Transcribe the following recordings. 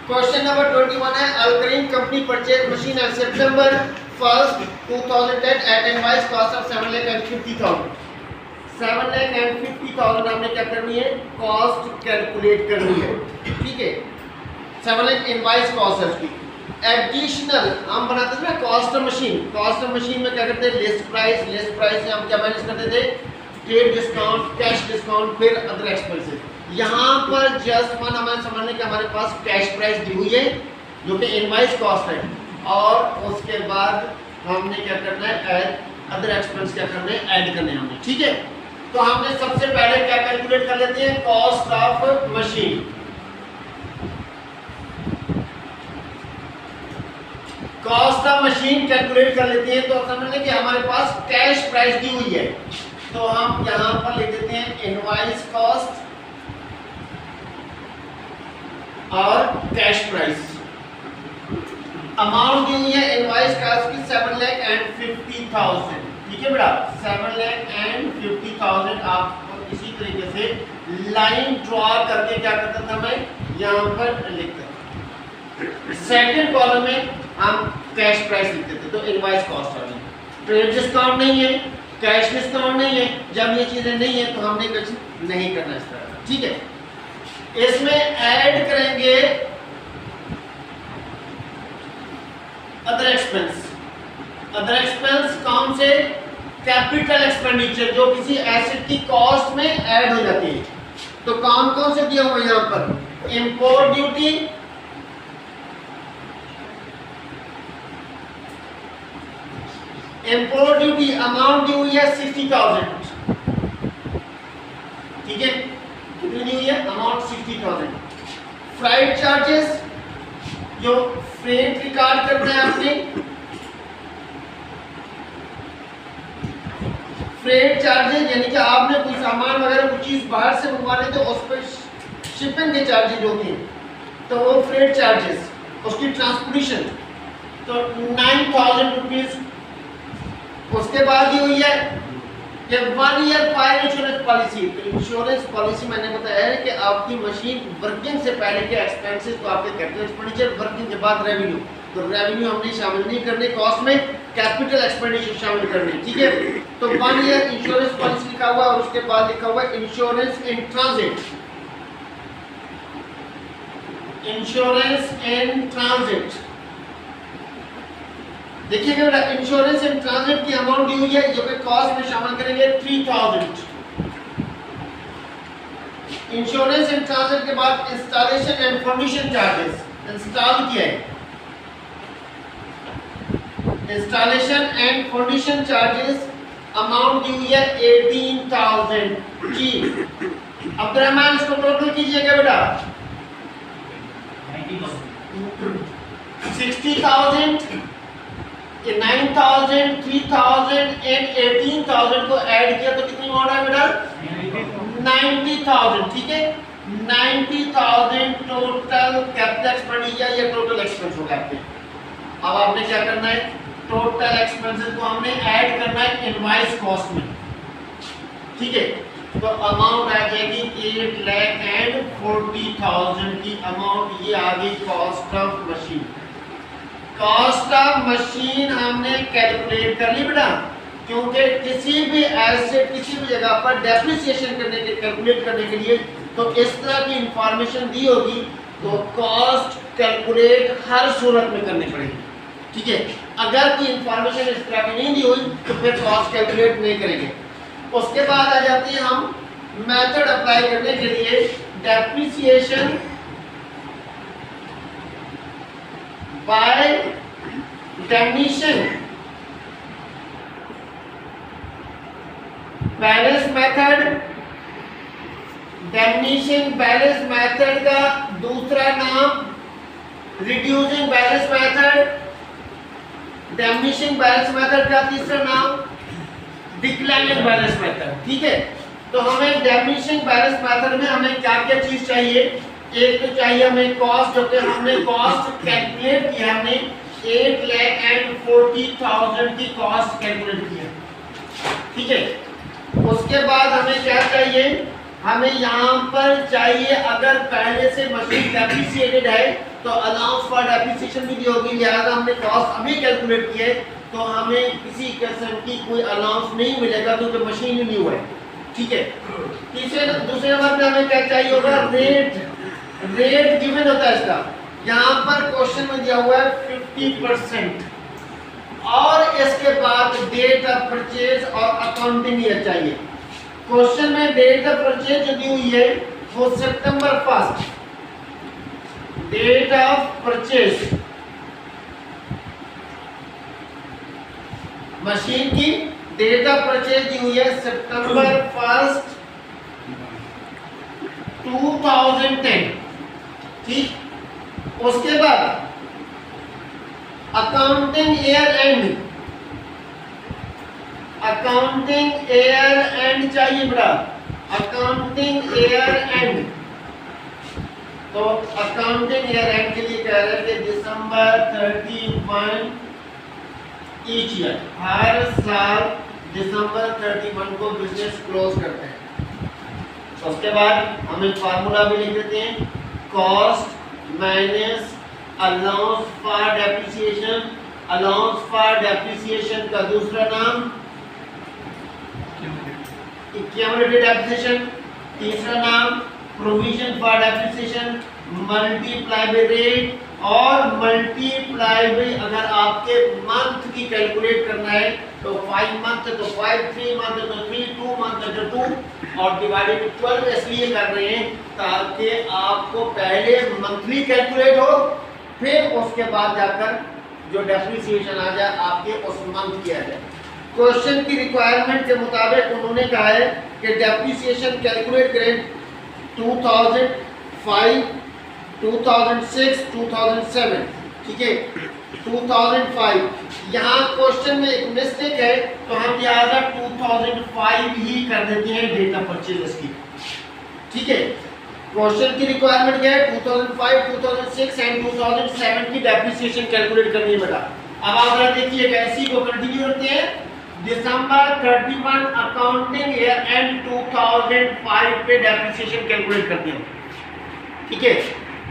Question number 21 है अल्करीन company purchase machine on September 1st 2010 at invoice cost of 7,50,000। 7,50,000 हमने क्या करनी है, कॉस्ट कैलकुलेट करनी है। ठीक है, 7 लाख इनवॉइस कॉस्ट है उसकी। एडिशनल हम बनाते थे ना cost of machine. Cost of machine में क्या करते थे, लिस्ट प्राइस। लिस्ट प्राइस से हम क्या मैनेज करते थे, ट्रेड डिस्काउंट, कैश डिस्काउंट, फिर अदर एक्सपेंसेस। यहाँ पर जस्ट वन हमें समझने कि हमारे पास कैश प्राइस दी हुई है जो कि इनवॉइस कॉस्ट है, और उसके बाद हमने क्या करना है, अदर एक्सपेंस क्या करना है, ऐड करने हैं हमने। ठीक है, तो हमने सबसे पहले क्या कैलकुलेट कर लेते हैं, cost of machine. Cost of machine calculate कर लेते हैं, तो समझ लें कि हमारे पास कैश प्राइस दी हुई है, तो हम यहां पर लिख देते हैं इनवॉइस कॉस्ट और कैश प्राइस। अमाउंट दी हुई है इनवॉइस कॉस्ट की 7,50,000। ठीक है बेटा, 7,50,000। आप इसी तरीके से लाइन ड्रॉ करके क्या करता था मैं, यहां पर लिखता। सेकंड कॉलम में हम कैश प्राइस लिख देते, तो इनवॉइस कॉस्ट आ गई। ट्रेड डिस्काउंट नहीं है, कैश डिस्काउंट नहीं है। जब ये चीजें नहीं है तो हमने कुछ नहीं करना इस तरह। ठीक है, इसमें ऐड करेंगे अदर एक्सपेंस। अदर एक्सपेंस कौन से, कैपिटल एक्सपेंडिचर जो किसी एसेट की कॉस्ट में ऐड हो जाती है। तो कौन कौन से दिया हुआ है यहां पर, import duty, import duty amount दी हुई है 60,000। ठीक है, कितनी दी हुई है, अमाउंट 60,000। फ्राइट चार्जेस जो फ्रेट रिकॉर्ड करना है आपने, फ्रेट चार्जेस यानी कि आपने कोई सामान वगैरह कुछ चीज बाहर से मंगवाने तो उस पर शिपिंग के चार्जेस होते हैं, तो वो फ्रेट चार्जेस, उसकी ट्रांसपोर्टेशन, तो 9,000 रुपीज। उसके बाद ही हुई है कि 1 ईयर फायर इंश्योरेंस पॉलिसी। तो इंश्योरेंस पॉलिसी मैंने बताया है कि आपकी मशीन वर्किंग से पहले के एक्सपेंसेस तो आपके कैपिटल एक्सपेंडिचर, वर्किंग के बाद रेवेन्यू, तो रेवेन्यू हमने शामिल नहीं करने कॉस्ट में, कैपिटल एक्सपेंडिचर शामिल करने। ठीक है, तो 1 ईयर इंश्योरेंस पॉलिसी लिखा हुआ और उसके बाद लिखा हुआ insurance in transit. Insurance in transit देखिएगा बेटा, इंश्योरेंस इन ट्रांजिट की अमाउंट दी हुई है जो कि कॉस्ट में शामिल करेंगे 3,000। इंश्योरेंस इन ट्रांजिट के बाद installation and foundation charges, install किया है, installation and foundation charges amount दी हुई है 18,000 जी। अब्दुर्रहमान इसको टोटल कीजिएगा बेटा, 60,000, 9,000, 3,000 एंड 18,000 को ऐड किया तो कितनी अमाउंट है बेटा, 90,000। ठीक है, 90,000 टोटल कैपिटल एक्सपेंडिचर या टोटल एक्सपेंस होगा आपके। अब आपने क्या करना है, टोटल एक्सपेंसेस को हमने ऐड करना है इनवॉइस कॉस्ट में। ठीक है, तो अमाउंट आ जाएगी 8,40,000 की अमाउंट, ये आ गई cost of machine. Cost of machine हमने कैलकुलेट कर ली बेटा, क्योंकि किसी भी एसेट किसी भी जगह पर डेप्रिसिएशन करने के, कैलकुलेट करने के लिए तो इस तरह की इंफॉर्मेशन दी होगी, तो कॉस्ट कैलकुलेट हर सूरत में करनी पड़ेगी। ठीक है, अगर कोई इंफॉर्मेशन इस तरह की नहीं दी हुई तो फिर कॉस्ट कैलकुलेट नहीं करेंगे। उसके बाद आ जाती है हम मेथड अप्लाई करने के लिए, depreciation by definition balance method. Definition balance method का दूसरा नाम reducing balance method, definition balance method का तीसरा नाम डिक्लाइनिंग बैलेंस मेथड। ठीक है, तो हमें डेफिनिशन बैलेंस मेथड में हमें क्या क्या चीज चाहिए, एक तो चाहिए हमें कॉस्ट, जो कि हमने कॉस्ट कैलकुलेट किया, हमने 8,40,000 की कॉस्ट कैलकुलेट किया। ठीक है, उसके बाद हमें क्या चाहिए, हमें यहाँ पर चाहिए, अगर पहले से मशीन डेप्रिसिएटेड है तो अलाउंस फॉर डेप्रिसिएशन भी दी होगी, लिहाजा हमने कॉस्ट अभी कैलकुलेट किया है तो हमें किसी किस्म की कोई अलाउंस नहीं मिलेगा क्योंकि मशीन ही न्यू है। ठीक है। दूसरे नंबर पे हमें क्या चाहिए होगा, रेट गिवन होता है इसका, यहाँ पर क्वेश्चन में दिया हुआ है 50% और इसके बाद डेट ऑफ परचेज और अकाउंटिंग ईयर चाहिए। क्वेश्चन में डेट ऑफ परचेज जो दी हुई है वो सितंबर 1, डेट ऑफ परचेज मशीन की डेट ऑफ परचेज दी हुई है सितंबर 1, 2010। ठीक। उसके बाद accounting year and, accounting year and चाहिए बेटा, अकाउंटिंग ईयर एंड। तो अकाउंटिंग ईयर एंड के लिए कह रहे हैं कि दिसंबर 31 ईच ईयर, हर साल दिसंबर 31 को बिजनेस क्लोज करते हैं। उसके बाद हम एक फार्मूला भी लिख देते हैं, cost minus allowance for depreciation. Allowance for depreciation का दूसरा नाम क्यूमुलेटिव डेप्रिसिएशन, तीसरा नाम provision for depreciation, multiply by rate और मल्टीप्लाई बाय, अगर आपके मंथ की कैलकुलेट करना है तो 5 मंथ तो 5, 3 मंथ तो 3, 2 मंथ तो 2 और डिवाइडेड बाय 12 इसलिए कर रहे हैं ताकि आपको पहले मंथली कैलकुलेट हो, फिर उसके बाद जाकर जो डेप्रिसिएशन आ जाए आपके उस मंथ की आ जाए। क्वेश्चन की रिक्वायरमेंट के मुताबिक उन्होंने कहा है कि डेप्रिसिएशन कैलकुलेट करें 2005, 2006, 2007। ठीक है। 2005 यहाँ क्वेश्चन में एक मिस्टेक है तो हम लिहाजा 2005 ही कर देते हैं डेट ऑफ परचेज की। ठीक है। क्वेश्चन की रिक्वायरमेंट क्या है, 2005, 2006 एंड 2007 की डेप्रिसिएशन कैलकुलेट करनी है बेटा। अब आप जरा देखिए कैसी को कंटिन्यू करते हैं, दिसंबर 31 अकाउंटिंग ईयर एंड 2005 पे डेप्रिसिएशन कैलकुलेट करते हैं। ठीक है।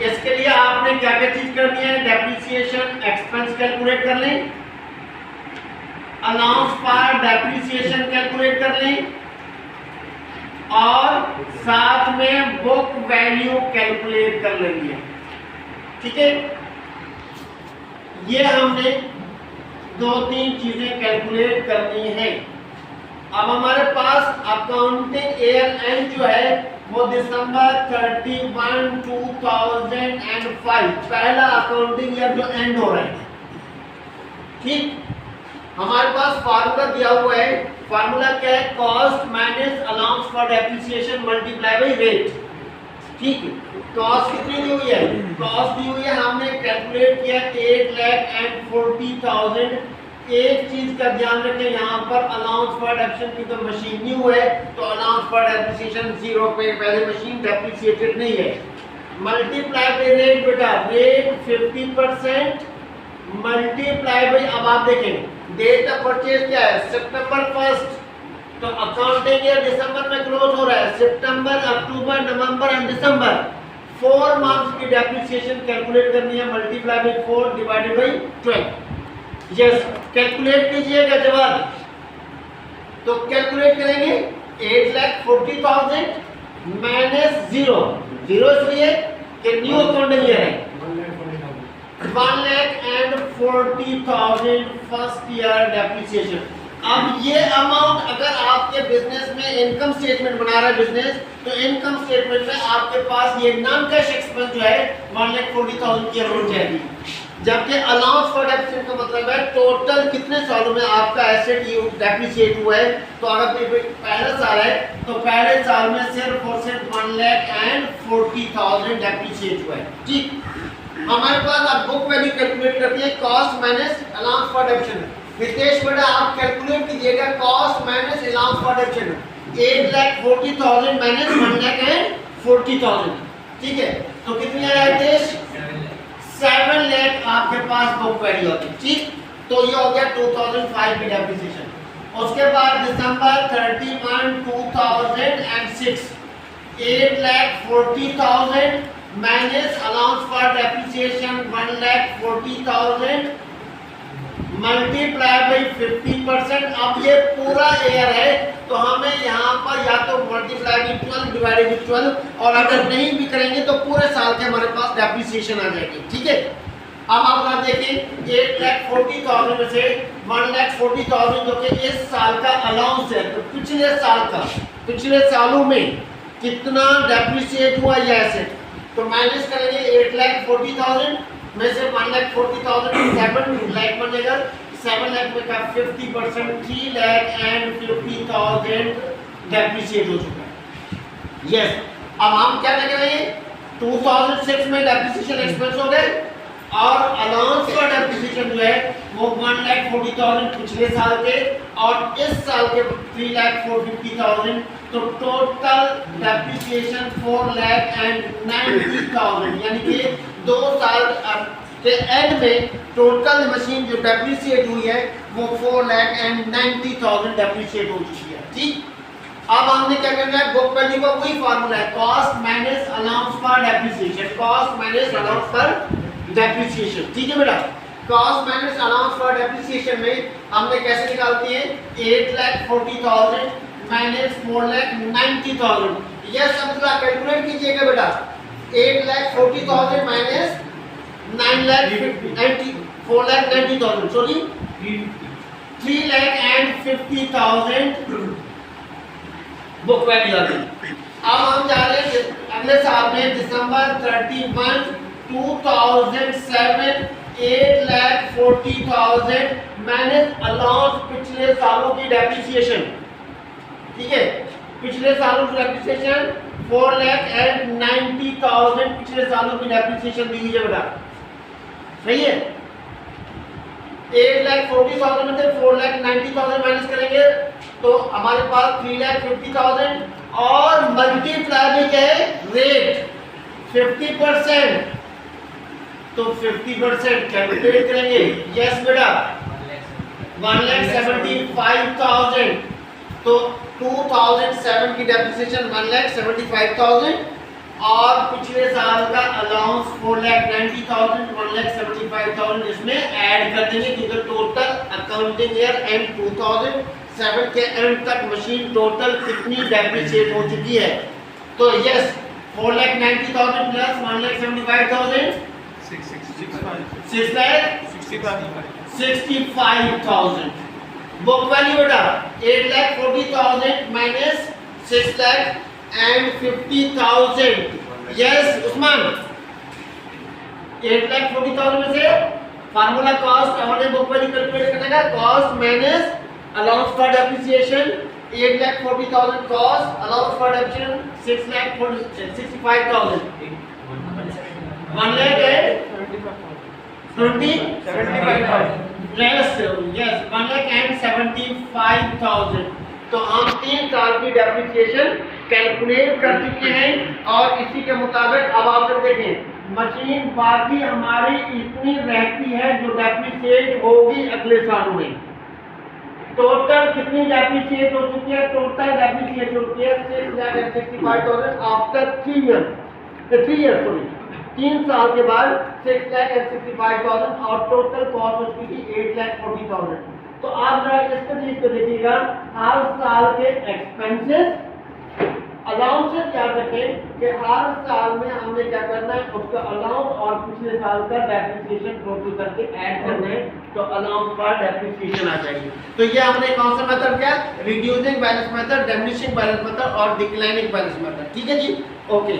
इसके लिए आपने क्या क्या चीज करनी है, डेप्रिसिएशन एक्सपेंस कैलकुलेट कर लें, अलाउंस फॉर डेप्रिसिएशन कैलकुलेट कर लें और साथ में बुक वैल्यू कैलकुलेट कर लेंगे। ठीक है। ये हमने 2-3 चीजें कैलकुलेट करनी है। अब हमारे पास अकाउंटिंग ईयर एंड जो है वो दिसंबर 31, 2005 पहला अकाउंटिंग ईयर जो एंड हो रहा है। ठीक। हमारे पास फार्मूला दिया हुआ है, फार्मूला क्या है, cost minus allowance for depreciation multiply by rate. ठीक है। कॉस्ट कितनी दी हुई है, कॉस्ट दी हुई है हमने कैलकुलेट किया 8,40,000। एक चीज का ध्यान रखें, यहाँ पर अलाउंस फॉर डेप्रिसिएशन की तो मशीन न्यू है तो अलाउंस फॉर डेप्रिसिएशन 0 पे, पहले मशीन डेप्रिसिएटेड नहीं है। मल्टीप्लाई बाय रेट बेटा, रेट 50% मल्टीप्लाई बाय, अब आप देखें डेट ऑफ परचेज क्या है, सितंबर 1, तो अकाउंटिंग ईयर दिसंबर में क्लोज हो रहा है, सितंबर, अक्टूबर, नवंबर एंड दिसंबर 4 मंथ्स की डेप्रिसिएशन कैलकुलेट करनी है, multiply by 4 divided by 12। Yes, calculate कीजिएगा जवाब। तो कैलकुलेट करेंगे 8,40,000 माइनस 0 इसलिए कि न्यू अकाउंटिंग ईयर है, 1,40,000 फर्स्ट ईयर डेप्रिसिएशन। अब ये अमाउंट अगर आपके बिजनेस में इनकम स्टेटमेंट बना रहा है बिजनेस, तो इनकम स्टेटमेंट में आपके पास ये नॉन कैश एक्सपेंस जो है 1,40,000 की अमाउंट जाएगी, जबकि अलाउंस फॉर डेप्रिसिएशन का मतलब है टोटल कितने सालों में आपका एसेट डेप्रिसिएट हुआ है। तो अगर पहला साल है तो पहले साल में सिर्फ और सिर्फ 1,40,000 डेप्रिसिएट हुआ है। ठीक। हमारे पास अब बुक वैल्यू कैलकुलेट करते हैं, cost minus allowance for depreciation. Hitesh बेटा आप कैलकुलेट कीजिएगा cost minus allowance for depreciation, 8,40,000 minus 1,40,000। ठीक है। तो कितनी आ रहा है हितेश, 7 लाख आपके पास बुक वैल्यू होगी। ठीक। तो ये हो गया 2005 की डेप्रिसिएशन। उसके बाद दिसंबर 31, 2006 8,40,000 minus allowance for depreciation 1,40,000 multiply by 50%। अब ये पूरा ईयर है तो हमें यहाँ पर या तो मल्टीप्लाई बाई 12 डिवाइडेड बाई 12, और अगर नहीं भी करेंगे तो पूरे साल के हमारे पास डेप्रिसिएशन आ जाएगी। ठीक है, अब आप देखें 8,40,000 में से 1,40,000 जो कि इस साल का अलाउंस है, तो पिछले साल का, पिछले सालों में कितना डेप्रिसिएट हुआ ये एसेट, तो माइनस करेंगे 8,40,000 में से 1,40,000 7 लाख बनेगा, 7 लाख में का 50% 3,50,000 डेप्रिसिएट हो चुका है। यस, अब हम क्या करेंगे 2006 में डेप्रिसिएशन एक्सपेंस हो गए और अलाउंस का डेप्रिसिएशन जो है वो 1,40,000 पिछले साल के और इस साल के 3,50,000, तो टोटल डेप्रिसिएशन 4,90,000, यानी कि 2 साल के एंड में टोटल मशीन जो डेप्रिसिएट हुई है वो 4,90,000 डेप्रिसिएट हो चुकी है। ठीक, अब हमने क्या करना है, बुक वैल्यू का वही फार्मूला है, cost minus allowance for depreciation, cost minus allowance for depreciation. ठीक है बेटा, cost minus allowance for depreciation में हमने कैसे निकालते हैं 8,40,000 माइनस 4,90,000। यह सब कैलकुलेट कीजिएगा बेटा, 8,40,000 माइनस 4,90,000 सॉरी 3,50,000 बुक वैल्यू आ गई। अब हम जा रहे हैं अगले साल में दिसंबर 31 2007 8,40,000 माइनस अलाउंस पिछले सालों की डेप्रिसिएशन। ठीक है, पिछले सालों की डेप्रिसिएशन 4,90,000 पिछले सालों की डेप्रिसिएशन दी हुई है बेटा, सही है। 8,40,000 में से 4,90,000 माइनस करेंगे तो हमारे पास 3,50,000 और मल्टीप्लाई भी क्या है रेट 50%, तो 50% कैलकुलेट करेंगे। यस बेटा 1,75,000, तो 2007 की डेप्रिसिएशन 1,75,000 और पिछले साल का अलाउंस 4,90,000 1,75,000 इसमें ऐड कर देंगे, क्योंकि टोटल अकाउंटिंग ईयर एंड 2007 के एंड तक मशीन टोटल कितनी डेप्रिसिएट हो चुकी है। तो यस 4,90,000 प्लस 1,75,000 6,65,000 बुक वैल्यू बेटा 8,40,000 माइनस 6,50,000। यस उस्मान 8,40,000 में से फार्मूला कॉस्ट हमारे बुक वैल्यू कैलकुलेट करने का, cost minus allowance for depreciation 8,40,000 cost allowance for depreciation 6,65,000 1 lakh है 75,000 प्लस यस 1,75,000। तो हम 3 साल की डेप्रिसिएशन कैलकुलेट कर चुके हैं और इसी के मुताबिक अब आप लोग देखें मशीन बाकी हमारी इतनी रहती है जो डेप्रिसिएट होगी अगले सालों में। टोटल कितनी डेप्रिसिएट हो चुकी है, टोटल डेप्रिसिएट हो चुकी है 6,65,000 आफ्टर 3 ईयर 3 साल के बाद 6,65,000 और टोटल कॉस्ट हो चुकी थी 8,40,000। तो आप जरा इस चीज को देखिएगा, हर साल के एक्सपेंसेस अलाउंसेस याद रखें कि हर साल में हमने क्या करना है उसका अलाउंस और पिछले साल का डेप्रिसिएशन टोटल करके ऐड करना है, तो अलाउंस का डेप्रिसिएशन आ जाएगी। तो ये हमने कौन सा मेथड किया, reducing balance method, diminishing balance method और डिक्लाइनिंग बैलेंस मेथड। ठीक है जी, ओके।